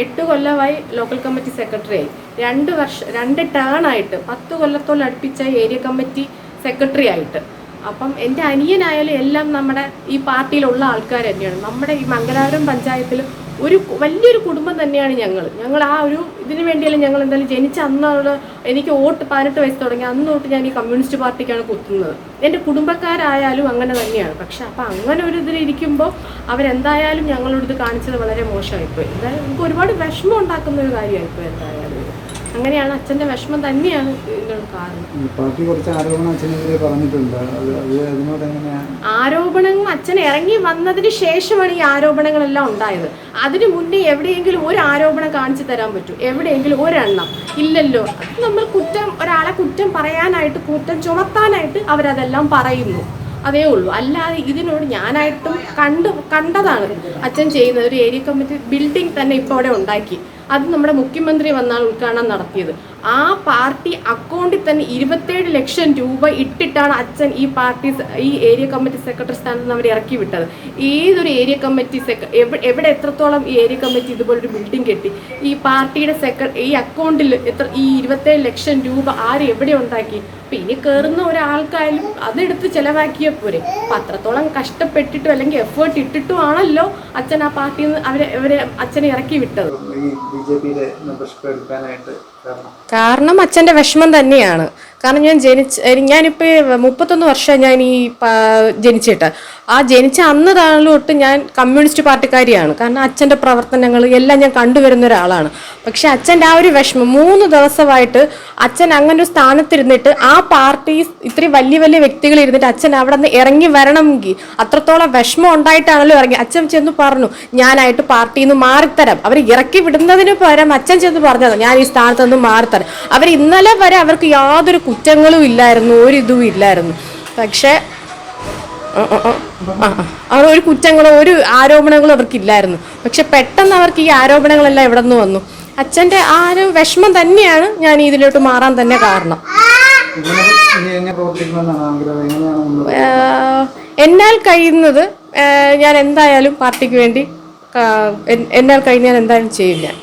8 കൊല്ലമായി local committee secretary ആയി. 2 ടേണായിട്ട് 10 കൊല്ലത്തോളം അടുപ്പിച്ച ഏരിയ കമ്മിറ്റി സെക്രട്ടറി ആയിട്ട്. അപ്പം എൻ്റെ അനിയനായാലും എല്ലാം നമ്മുടെ ഈ പാർട്ടിയിലുള്ള ആൾക്കാർ തന്നെയാണ്. നമ്മുടെ ഈ മംഗലാപുരം പഞ്ചായത്തിൽ വലിയൊരു കുടുംബം തന്നെയാണ് ഞങ്ങൾ ആ ഒരു ഇതിന് വേണ്ടിയല്ല ഞങ്ങൾ എന്തായാലും ജനിച്ച അന്നുള്ള എനിക്ക് വോട്ട് 18 വയസ്സ് തുടങ്ങി അന്ന് തൊട്ട് ഞാൻ ഈ കമ്മ്യൂണിസ്റ്റ് പാർട്ടിക്കാണ് കുത്തുന്നത്. എൻ്റെ കുടുംബക്കാരായാലും അങ്ങനെ തന്നെയാണ്. പക്ഷെ അപ്പം അങ്ങനെ ഒരു ഇതിലിരിക്കുമ്പോൾ അവരെന്തായാലും ഞങ്ങളോട് ഇത് കാണിച്ചത് വളരെ മോശമായിപ്പോയി. എന്തായാലും നമുക്ക് ഒരുപാട് വിഷമം ഉണ്ടാക്കുന്ന ഒരു കാര്യമായിപ്പോയി. എന്തായാലും അങ്ങനെയാണ് അച്ഛൻ്റെ വിഷമം തന്നെയാണ് ഇതിനുള്ള കാരണം. ആരോപണങ്ങൾ അച്ഛൻ ഇറങ്ങി വന്നതിന് ശേഷമാണ് ഈ ആരോപണങ്ങളെല്ലാം ഉണ്ടായത്. അതിനു മുന്നേ എവിടെയെങ്കിലും ഒരു ആരോപണം കാണിച്ചു തരാൻ പറ്റും? എവിടെയെങ്കിലും ഒരെണ്ണം ഇല്ലല്ലോ. നമ്മൾ ഒരാളെ കുറ്റം പറയാനായിട്ട് കുറ്റം ചുമത്താനായിട്ട് അവരതെല്ലാം പറയുന്നു, അതേ ഉള്ളൂ. അല്ലാതെ ഇതിനോട് ഞാനായിട്ടും കണ്ടതാണ് അച്ഛൻ ചെയ്യുന്നത്. ഒരു ഏരിയ കമ്മിറ്റി ബിൽഡിംഗ് തന്നെ ഇപ്പോൾ അവിടെ ഉണ്ടാക്കി. അത് നമ്മുടെ മുഖ്യമന്ത്രി വന്നാണ് ഉദ്ഘാടനം നടത്തിയത്. ആ പാർട്ടി അക്കൗണ്ടിൽ തന്നെ 27 ലക്ഷം രൂപ ഇട്ടിട്ടാണ് അച്ഛൻ ഈ ഏരിയ കമ്മിറ്റി സെക്രട്ടറി സ്ഥാനത്ത് നിന്ന് അവർ ഇറക്കി വിട്ടത്. ഏതൊരു ഏരിയ കമ്മിറ്റി എവിടെ എത്രത്തോളം ഈ ഏരിയ കമ്മിറ്റി ഇതുപോലൊരു ബിൽഡിംഗ് കെട്ടി? ഈ പാർട്ടിയുടെ ഈ അക്കൗണ്ടിൽ ഈ 27 ലക്ഷം രൂപ ആര് എവിടെ ഉണ്ടാക്കി? അപ്പം ഇനി കയറുന്ന ഒരാൾക്കായാലും അതെടുത്ത് ചിലവാക്കിയ പോരെ. അപ്പം അത്രത്തോളം കഷ്ടപ്പെട്ടിട്ടും അല്ലെങ്കിൽ എഫേർട്ട് ഇട്ടിട്ടും ആണല്ലോ അച്ഛൻ ആ പാർട്ടിയിൽ നിന്ന് അവരെ അച്ഛനെ ഇറക്കി വിട്ടത്. കാരണം അച്ഛൻ്റെ വിഷമം തന്നെയാണ്. കാരണം ഞാനിപ്പോൾ 31 വർഷം ഞാൻ ഈ ജനിച്ചിട്ട് ജനിച്ച അന്ന് തൊട്ട് ഞാൻ കമ്മ്യൂണിസ്റ്റ് പാർട്ടിക്കാരിയാണ്. കാരണം അച്ഛൻ്റെ പ്രവർത്തനങ്ങൾ എല്ലാം ഞാൻ കണ്ടുവരുന്ന ഒരാളാണ്. പക്ഷെ അച്ഛൻ്റെ ആ ഒരു വിഷമം 3 ദിവസമായിട്ട് അച്ഛൻ അങ്ങനെ ഒരു സ്ഥാനത്തിരുന്നിട്ട് ആ പാർട്ടി ഇത്രയും വലിയ വലിയ വ്യക്തികൾ ഇരുന്നിട്ട് അച്ഛൻ അവിടെ നിന്ന് ഇറങ്ങി വരണമെങ്കിൽ അത്രത്തോളം വിഷമം ഉണ്ടായിട്ടാണല്ലോ ഇറങ്ങി. അച്ഛൻ ചെന്ന് പറഞ്ഞു ഞാനായിട്ട് പാർട്ടിയിൽ നിന്ന് മാറിത്തരാം. അവർ ഇറക്കി വിടുന്നതിന് പകരം അച്ഛൻ ചെന്ന് പറഞ്ഞത് ഞാൻ ഈ സ്ഥാനത്ത് നിന്ന് മാറിത്തരാം. അവർ ഇന്നലെ വരെ അവർക്ക് യാതൊരു കുറ്റങ്ങളും ഇല്ലായിരുന്നു, ഒരു ഇതും ഇല്ലായിരുന്നു. പക്ഷേ ഒരു കുറ്റങ്ങളോ ഒരു ആരോപണങ്ങളോ അവർക്കില്ലായിരുന്നു. പക്ഷെ പെട്ടെന്ന് അവർക്ക് ഈ ആരോപണങ്ങളെല്ലാം എവിടെ നിന്ന് വന്നു? അച്ഛൻ്റെ ആ ഒരു വിഷമം തന്നെയാണ് ഞാൻ ഇതിലോട്ട് മാറാൻ തന്നെ കാരണം. എന്നാൽ കഴിയുന്നത് ഞാൻ എന്തായാലും പാർട്ടിക്ക് വേണ്ടി എന്നാൽ കഴിഞ്ഞാൽ എന്തായാലും ചെയ്യും ഞാൻ.